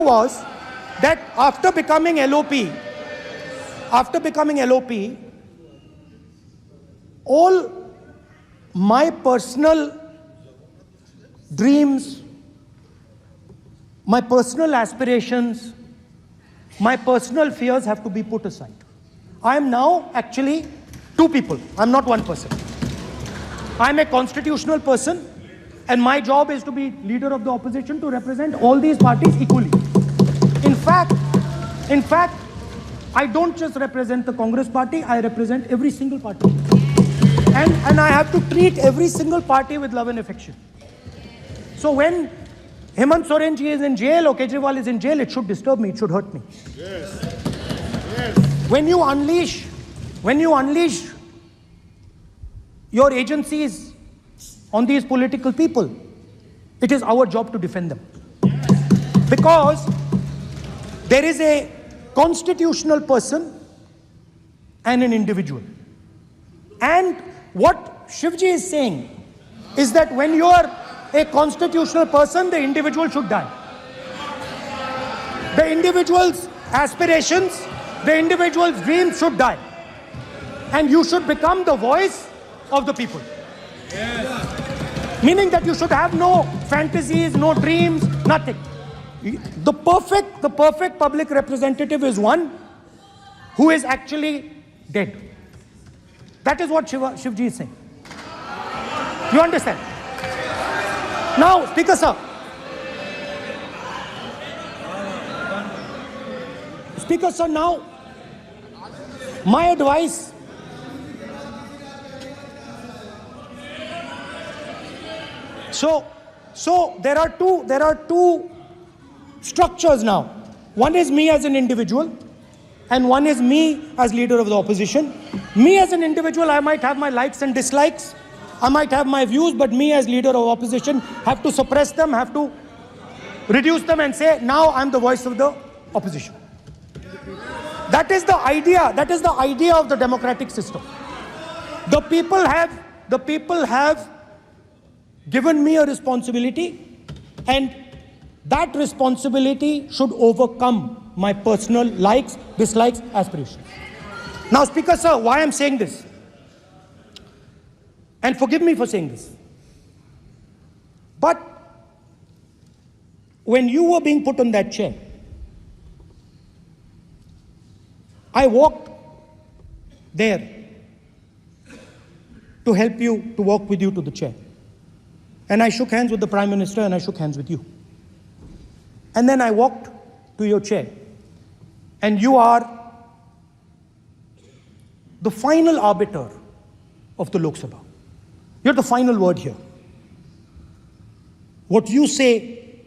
was that after becoming LOP, all my personal dreams, my personal aspirations, my personal fears have to be put aside. I am now actually two people. I'm not one person. I'm a constitutional person, and my job is to be leader of the opposition, to represent all these parties equally. In fact, I don't just represent the Congress party, I represent every single party. And I have to treat every single party with love and affection. So when Hemant Soren ji is in jail or Kejriwal is in jail, it should disturb me, it should hurt me. Yes. When you unleash your agencies on these political people, it is our job to defend them. Because there is a constitutional person and an individual. And what Shivji is saying is that when you are a constitutional person, the individual should die. The individual's aspirations, the individual's dreams should die. And you should become the voice of the people. Yes. Meaning that you should have no fantasies, no dreams, nothing. The perfect public representative is one who is actually dead. That is what Shivji is saying. You understand? Now, Speaker sir. Speaker sir, now, my advice. So there are two structures now. One is me as an individual, and one is me as leader of the opposition. Me as an individual, I might have my likes and dislikes. I might have my views, but me as leader of opposition have to suppress them, have to reduce them and say, now I'm the voice of the opposition. That is the idea. That is the idea of the democratic system. The people have given me a responsibility, and that responsibility should overcome my personal likes, dislikes, aspirations. Now, Speaker sir, why I'm saying this? And forgive me for saying this. But when you were being put on that chair, I walked there to help you, to walk with you to the chair. And I shook hands with the Prime Minister, and I shook hands with you. And then I walked to your chair. And you are the final arbiter of the Lok Sabha. You're the final word here. What you say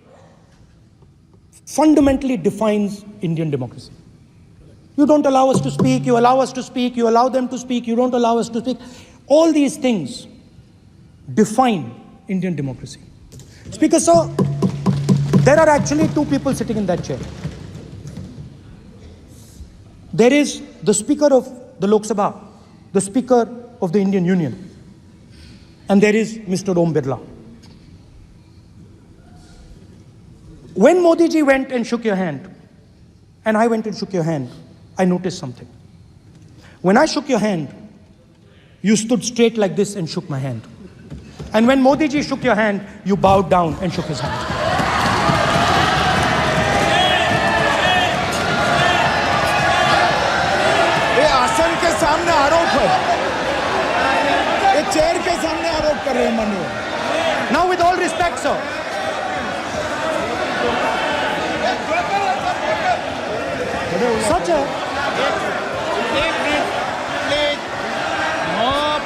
fundamentally defines Indian democracy. You don't allow us to speak, you allow us to speak, you allow them to speak, you don't allow us to speak. All these things define Indian democracy. Speaker sir, there are actually two people sitting in that chair. There is the Speaker of the Lok Sabha, the Speaker of the Indian Union, and there is Mr. Om Birla. When Modi ji went and shook your hand, and I went and shook your hand, I noticed something. When I shook your hand, you stood straight like this and shook my hand. And when Modi ji shook your hand, you bowed down and shook his hand. ये आसन के सामने आरोप है, ये chair के सामने आरोप कर रहे हैं माननीय। Now, with all respect, sir. Such a...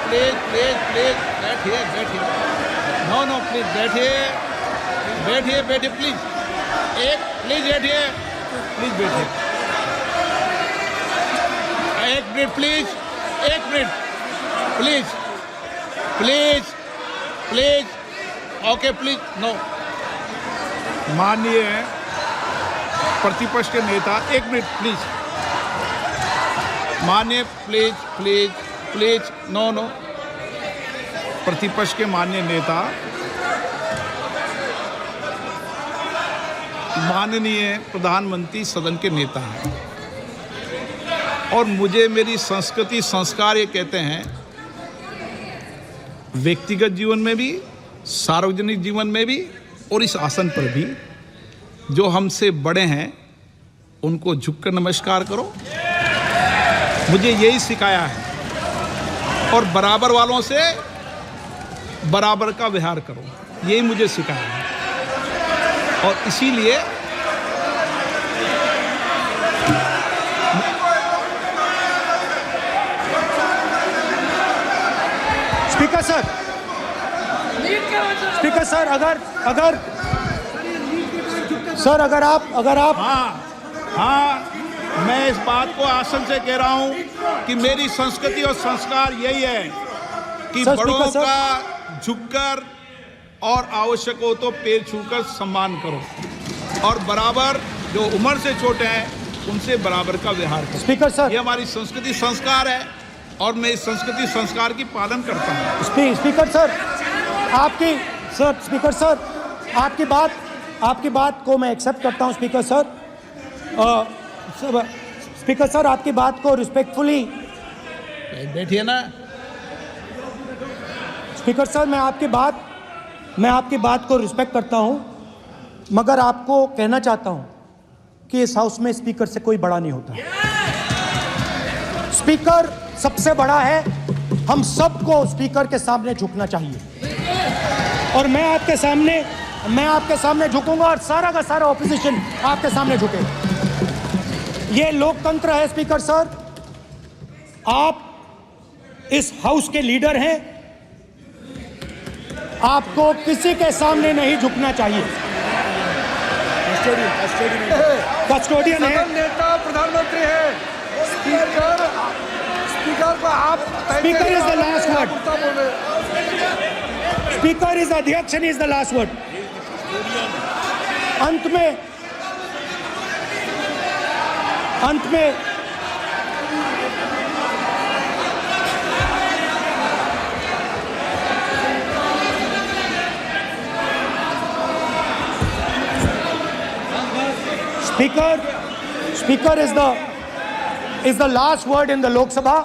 Please, बैठिए। No, please, बैठिए, please. Please बैठिए। एक minute, please. Okay, please, no. माननीय प्रतिपक्ष के नेता, एक मिनट प्लीज। माननीय प्लीज, नो। प्रतिपक्ष के माननीय नेता माननीय प्रधानमंत्री सदन के नेता हैं और मुझे मेरी संस्कृति संस्कार ये कहते हैं, व्यक्तिगत जीवन में भी, सार्वजनिक जीवन में भी और इस आसन पर भी, जो हमसे बड़े हैं उनको झुककर नमस्कार करो। मुझे यही सिखाया है और बराबर वालों से बराबर का व्यवहार करो, यही मुझे सिखाया है। और इसीलिए स्पीकर सर अगर आप हाँ, मैं इस बात को आसन से कह रहा हूं कि मेरी संस्कृति और संस्कार यही है कि सर, बड़ों स्पीकर का झुककर और आवश्यक हो तो पैर छूकर सम्मान करो और बराबर जो उम्र से छोटे हैं उनसे बराबर का व्यवहार करो। स्पीकर सर, ये हमारी संस्कृति संस्कार है और मैं इस संस्कृति संस्कार की पालन करता हूँ। स्पीकर सर आपकी बात को मैं एक्सेप्ट करता हूँ। स्पीकर सर आपकी बात को रिस्पेक्टफुली, बैठिए ना। स्पीकर सर मैं आपकी बात को रिस्पेक्ट करता हूं, मगर आपको कहना चाहता हूं कि इस हाउस में स्पीकर से कोई बड़ा नहीं होता। स्पीकर सबसे बड़ा है, हम सबको स्पीकर के सामने झुकना चाहिए और मैं आपके सामने झुकूंगा और सारा का सारा ऑपोजिशन आपके सामने झुकेगा। ये लोकतंत्र है। स्पीकर सर, आप इस हाउस के लीडर हैं, आपको किसी के सामने नहीं झुकना चाहिए। कस्टोडियन है, नेता प्रधानमंत्री है, स्पीकर को आप, speaker is the last word, speaker is अध्यक्ष and is the last word. अंत में Speaker is the last word in the Lok Sabha,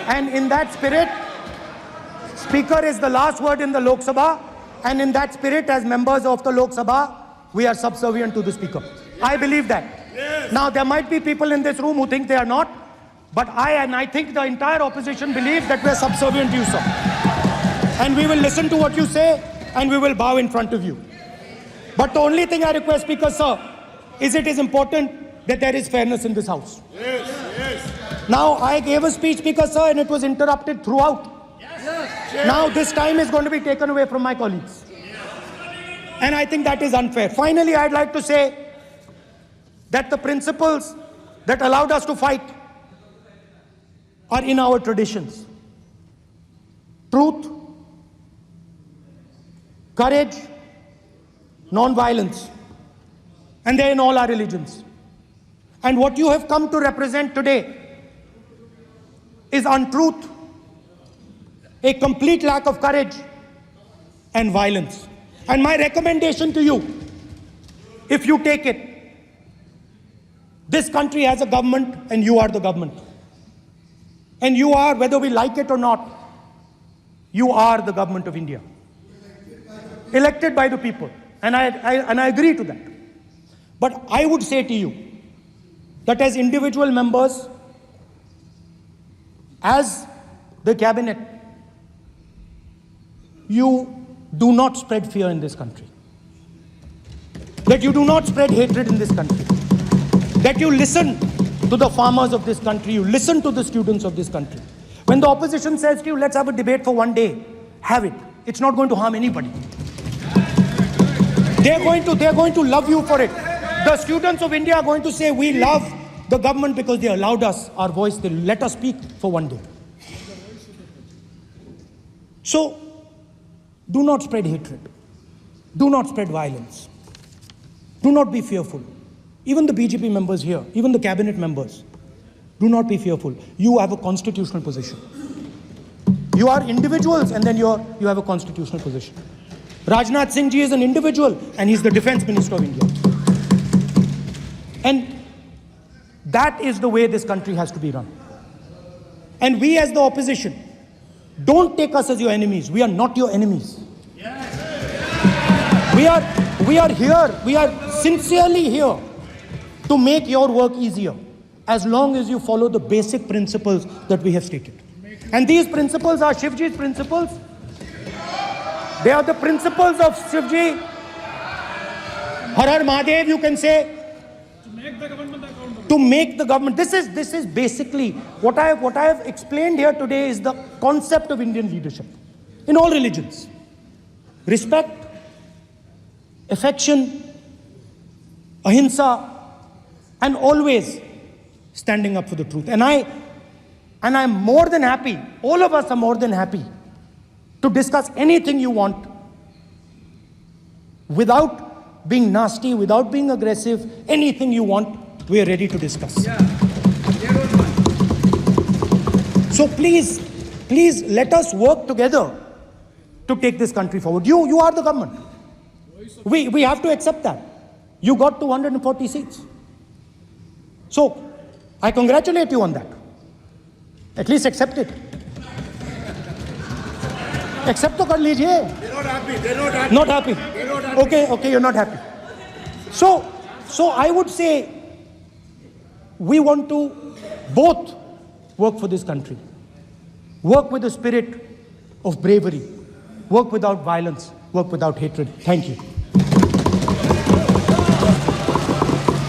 and in that spirit, Speaker is the last word in the Lok Sabha, and in that spirit, as members of the Lok Sabha, we are subservient to the Speaker. I believe that. Yes. Now there might be people in this room who think they are not, but I think the entire opposition believes that we are subservient to you, sir, and we will listen to what you say, and we will bow in front of you. But the only thing I request, Speaker, sir, is it is important that there is fairness in this house. Yes, yes. Now, I gave a speech, Speaker, sir, and it was interrupted throughout. Yes. Now, this time is going to be taken away from my colleagues. And I think that is unfair. Finally, I'd like to say that the principles that allowed us to fight are in our traditions. Truth, courage, non-violence. And they're in all our religions. And what you have come to represent today is untruth, a complete lack of courage, and violence. And my recommendation to you, if you take it, this country has a government and you are the government. And you are, whether we like it or not, you are the government of India. Elected by the people. And I agree to that. But I would say to you that as individual members, as the cabinet, you do not spread fear in this country. That you do not spread hatred in this country. That you listen to the farmers of this country, you listen to the students of this country. When the opposition says to you, let's have a debate for one day, have it. It's not going to harm anybody. They're going to love you for it. The students of India are going to say, we love the government because they allowed us our voice, they let us speak for one day. So, do not spread hatred. Do not spread violence. Do not be fearful. Even the BJP members here, even the cabinet members, do not be fearful. You have a constitutional position. You are individuals and then you have a constitutional position. Rajnath Singh ji is an individual and he's the defense minister of India. And that is the way this country has to be run. And we as the opposition, don't take us as your enemies. We are not your enemies. We are here, we are sincerely here to make your work easier, as long as you follow the basic principles that we have stated. And these principles are Shivji's principles. They are the principles of Shivji. Har Har Mahadev, you can say. To make the government. This is basically what I have explained here today is the concept of Indian leadership in all religions. Respect, affection, ahimsa, and always standing up for the truth. And I'm more than happy, all of us are more than happy to discuss anything you want without being nasty, without being aggressive. Anything you want, we are ready to discuss. So please let us work together to take this country forward. You are the government. We have to accept that. You got 240 seats. So I congratulate you on that. At least accept it. Accept to kar lijiye. They're Not happy. Okay, you're not happy. So I would say we want to both work for this country. Work with the spirit of bravery. Work without violence. Work without hatred. Thank you.